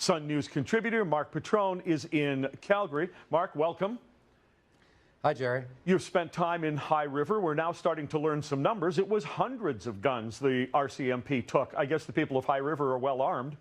Sun News contributor Marc Patrone is in Calgary. Marc, welcome. Hi, Jerry. You've spent time in High River. We're now starting to learn some numbers. It was hundreds of guns the RCMP took. I guess the people of High River are well armed.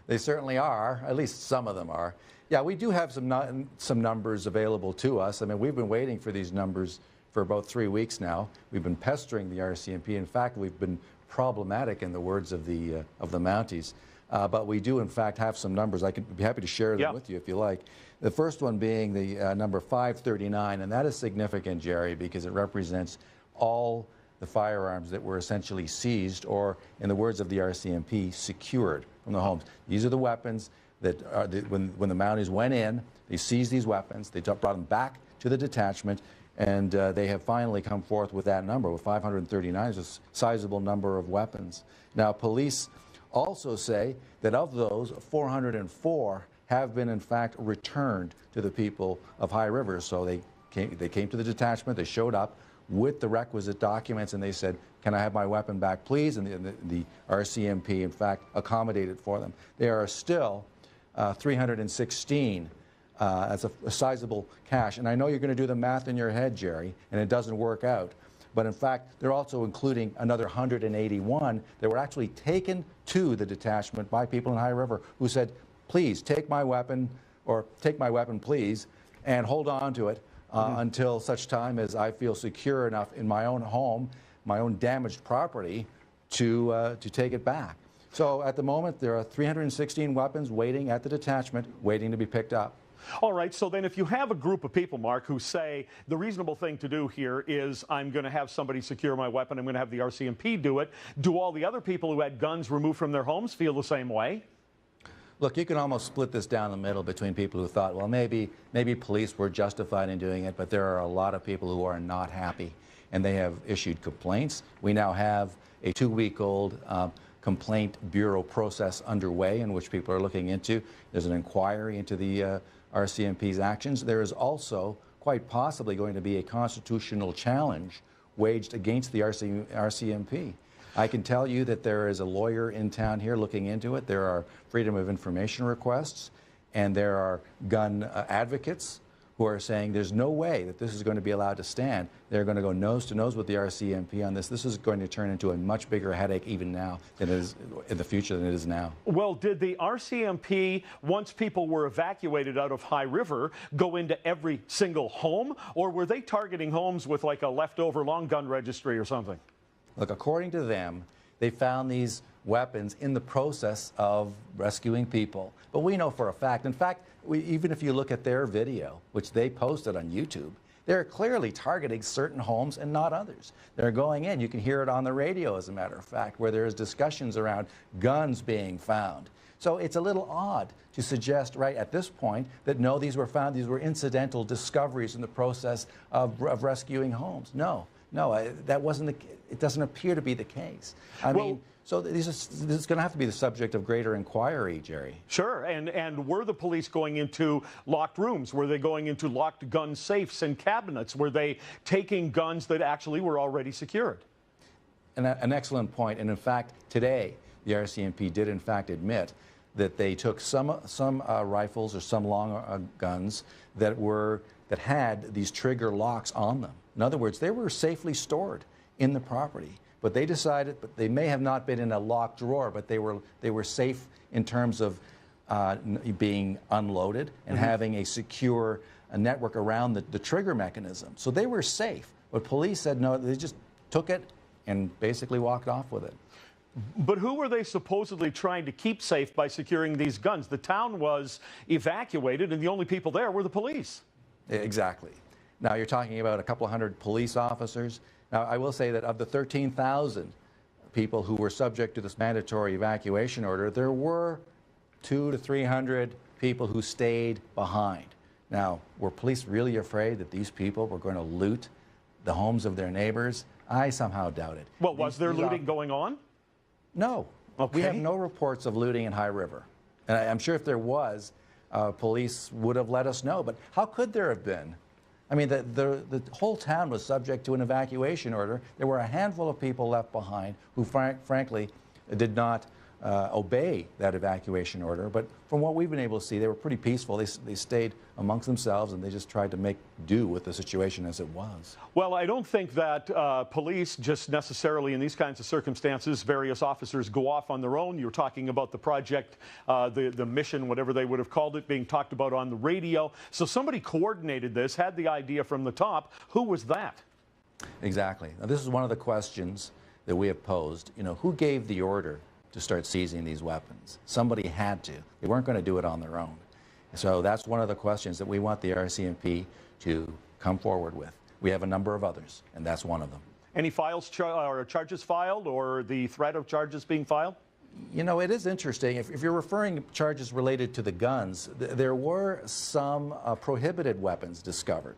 They certainly are. At least some of them are. Yeah, we do have some numbers available to us. I mean, we've been waiting for these numbers for about 3 weeks now. We've been pestering the RCMP. In fact, we've been problematic, in the words of the Mounties. But we do, in fact, have some numbers. I could be happy to share them with you if you like. The first one being the number 539, and that is significant, Jerry, because it represents all the firearms that were essentially seized, or, in the words of the RCMP, secured from the homes. These are the weapons that are when the Mounties went in, they seized these weapons, they brought them back to the detachment, and they have finally come forth with that number. With 539 is a sizable number of weapons. Now, police also say that of those, 404 have been, in fact, returned to the people of High River. So they came to the detachment, they showed up with the requisite documents, and they said, "Can I have my weapon back, please?" And the RCMP, in fact, accommodated for them. There are still 316. That's a sizable cache. And I know you're going to do the math in your head, Jerry, and it doesn't work out. But in fact, they're also including another 181 that were actually taken to the detachment by people in High River who said, "Please take my weapon," or "Take my weapon, please, and hold on to it until such time as I feel secure enough in my own home, my own damaged property, to take it back." So at the moment, there are 316 weapons waiting at the detachment, waiting to be picked up. All right, so then if you have a group of people, Marc, who say the reasonable thing to do here is I'm going to have somebody secure my weapon, I'm going to have the RCMP do it, do all the other people who had guns removed from their homes feel the same way? Look, you can almost split this down the middle between people who thought, well, maybe police were justified in doing it, but there are a lot of people who are not happy, and they have issued complaints. We now have a 2-week-old complaint bureau process underway in which people are looking into. There's an inquiry into the RCMP's actions. There is also quite possibly going to be a constitutional challenge waged against the RCMP. I can tell you that there is a lawyer in town here looking into it. There are freedom of information requests, and there are gun advocates who are saying there's no way that this is going to be allowed to stand. They're going to go nose to nose with the RCMP on this. This is going to turn into a much bigger headache even now than it is in the future than it is now. Well, did the RCMP, once people were evacuated out of High River, go into every single home, or were they targeting homes with like a leftover long gun registry or something? Look, according to them, they found these weapons in the process of rescuing people. But we know for a fact, in fact, even if you look at their video, which they posted on YouTube, they're clearly targeting certain homes and not others. They're going in. You can hear it on the radio, as a matter of fact, where there's discussions around guns being found. So it's a little odd to suggest right at this point that, no, these were found, these were incidental discoveries in the process of rescuing homes. No, that wasn't it doesn't appear to be the case. I mean, so this is going to have to be the subject of greater inquiry, Jerry. Sure, and were the police going into locked rooms? Were they going into locked gun safes and cabinets? Were they taking guns that actually were already secured? An excellent point. And in fact, today, the RCMP did in fact admit that they took some rifles or some long guns that had these trigger locks on them. In other words, they were safely stored in the property. But they decided, but they may have not been in a locked drawer, but they were safe in terms of being unloaded and having a secure network around the trigger mechanism. So they were safe. But police said no, they just took it and basically walked off with it. But who were they supposedly trying to keep safe by securing these guns? The town was evacuated, and the only people there were the police. Exactly. Now, you're talking about a couple of hundred police officers. Now, I will say that of the 13,000 people who were subject to this mandatory evacuation order, there were 200 to 300 people who stayed behind. Now, were police really afraid that these people were going to loot the homes of their neighbors? I somehow doubt it. Well, was there looting going on? No. Okay. We have no reports of looting in High River. And I'm sure if there was, police would have let us know. But how could there have been? I mean, the whole town was subject to an evacuation order. There were a handful of people left behind who, frankly, did not obey that evacuation order. But from what we've been able to see, they were pretty peaceful. They stayed amongst themselves, and they just tried to make do with the situation as it was. Well, I don't think that police just necessarily in these kinds of circumstances, various officers go off on their own. You're talking about the project, the mission, whatever they would have called it, being talked about on the radio. So somebody coordinated this, had the idea from the top. Who was that? Exactly. Now, this is one of the questions that we have posed. You know, who gave the order to start seizing these weapons? Somebody had to. They weren't going to do it on their own. So that's one of the questions that we want the RCMP to come forward with. We have a number of others, and that's one of them. Any files or charges filed, or the threat of charges being filed? You know, it is interesting. If you're referring to charges related to the guns, there were some prohibited weapons discovered.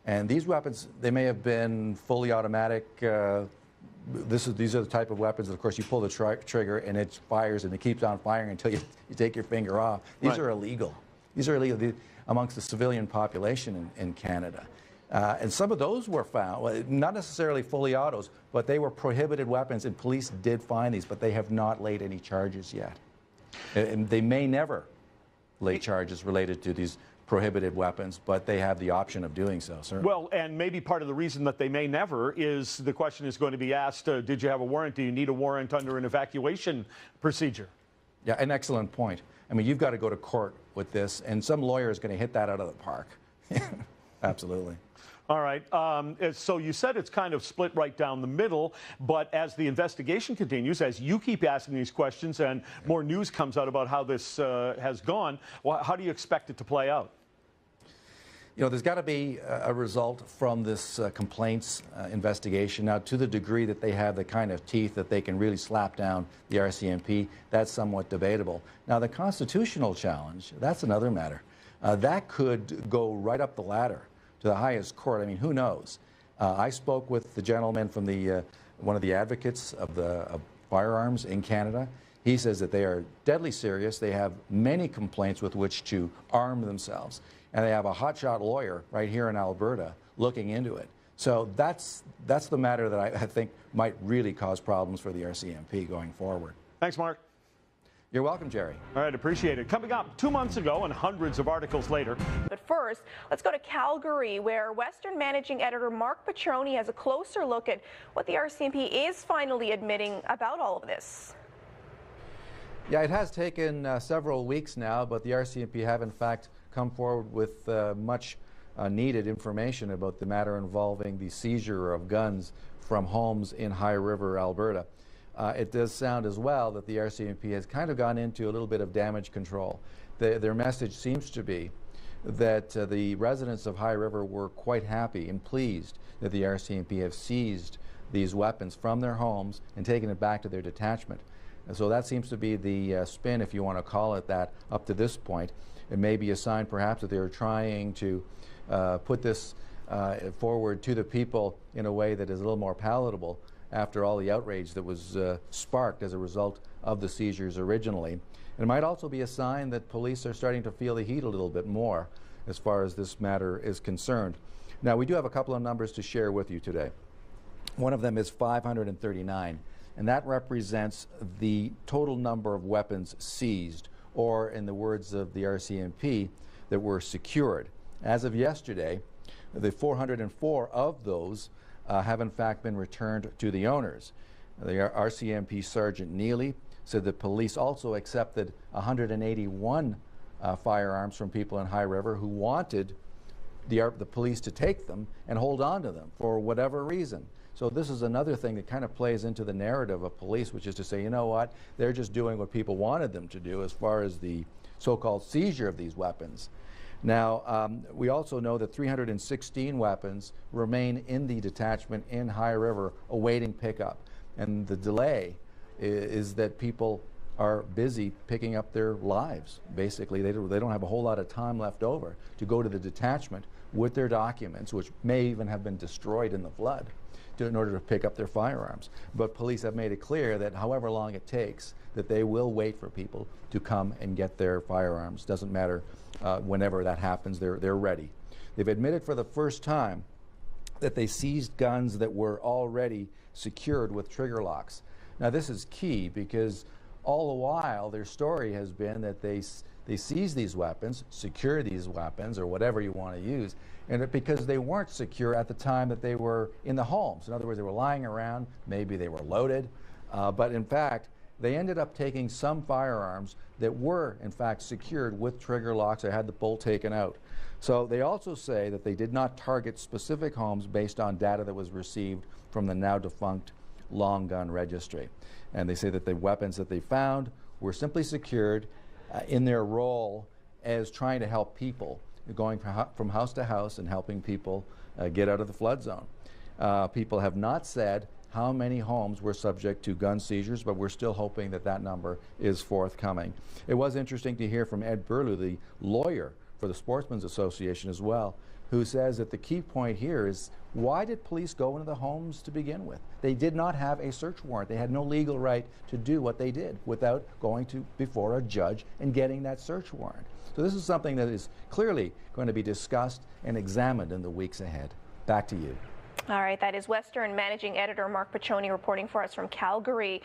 And these weapons, they may have been fully automatic. These are the type of weapons that, of course, you pull the trigger and it fires and it keeps on firing until you take your finger off. These are illegal. These are illegal amongst the civilian population in Canada. And some of those were found, well, not necessarily fully autos, but they were prohibited weapons, and police did find these, but they have not laid any charges yet. And they may never lay charges related to these prohibited weapons, but they have the option of doing so, certainly. Well, and maybe part of the reason that they may never is the question is going to be asked, did you have a warrant? Do you need a warrant under an evacuation procedure? Yeah, an excellent point. I mean, you've got to go to court with this, and some lawyer is going to hit that out of the park. Absolutely. All right. So you said it's kind of split right down the middle, but as the investigation continues, as you keep asking these questions and more news comes out about how this has gone, well, how do you expect it to play out? You know, there's got to be a result from this complaints investigation. Now, to the degree that they have the kind of teeth that they can really slap down the RCMP, that's somewhat debatable. Now, the constitutional challenge, that's another matter. That could go right up the ladder to the highest court. I mean, who knows? I spoke with the gentleman from one of the advocates of firearms in Canada. He says that they are deadly serious. They have many complaints with which to arm themselves. And they have a hotshot lawyer right here in Alberta looking into it. So that's the matter that I think might really cause problems for the RCMP going forward. Thanks, Marc. You're welcome, Jerry. All right, appreciate it. Coming up 2 months ago and hundreds of articles later. But first, let's go to Calgary, where Western Managing Editor Marc Patrone has a closer look at what the RCMP is finally admitting about all of this. Yeah, it has taken several weeks now, but the RCMP have in fact come forward with much needed information about the matter involving the seizure of guns from homes in High River, Alberta. It does sound as well that the RCMP has kind of gone into a little bit of damage control. Their message seems to be that the residents of High River were quite happy and pleased that the RCMP have seized these weapons from their homes and taken it back to their detachment. And so that seems to be the spin, if you want to call it that, up to this point. It may be a sign perhaps that they were trying to put this forward to the people in a way that is a little more palatable after all the outrage that was sparked as a result of the seizures originally. And it might also be a sign that police are starting to feel the heat a little bit more as far as this matter is concerned. Now, we do have a couple of numbers to share with you today. One of them is 539, and that represents the total number of weapons seized, or in the words of the RCMP, that were secured. As of yesterday, the 404 of those have in fact been returned to the owners. The RCMP Sergeant Neely said that police also accepted 181 firearms from people in High River who wanted the police to take them and hold on to them for whatever reason. So this is another thing that kind of plays into the narrative of police, which is to say, you know what, they're just doing what people wanted them to do as far as the so-called seizure of these weapons. Now, we also know that 316 weapons remain in the detachment in High River awaiting pickup. And the delay is that people are busy picking up their lives. Basically, they don't have a whole lot of time left over to go to the detachment with their documents, which may even have been destroyed in the flood, in order to pick up their firearms. But police have made it clear that however long it takes, that they will wait for people to come and get their firearms. Doesn't matter whenever that happens, they're ready. They've admitted for the first time that they seized guns that were already secured with trigger locks. Now, this is key because all the while, their story has been that they seize these weapons, secure these weapons, or whatever you want to use, and because they weren't secure at the time that they were in the homes. In other words, they were lying around, maybe they were loaded, but in fact, they ended up taking some firearms that were, in fact, secured with trigger locks or had the bolt taken out. So they also say that they did not target specific homes based on data that was received from the now defunct long gun registry. And they say that the weapons that they found were simply secured in their role as trying to help people, going from house to house and helping people get out of the flood zone. People have not said how many homes were subject to gun seizures, but we're still hoping that that number is forthcoming. It was interesting to hear from Ed Burlew, the lawyer for the Sportsmen's Association as well, who says that the key point here is, why did police go into the homes to begin with? They did not have a search warrant. They had no legal right to do what they did without going before a judge and getting that search warrant. So this is something that is clearly going to be discussed and examined in the weeks ahead. Back to you. All right, that is Western Managing Editor Marc Patrone reporting for us from Calgary.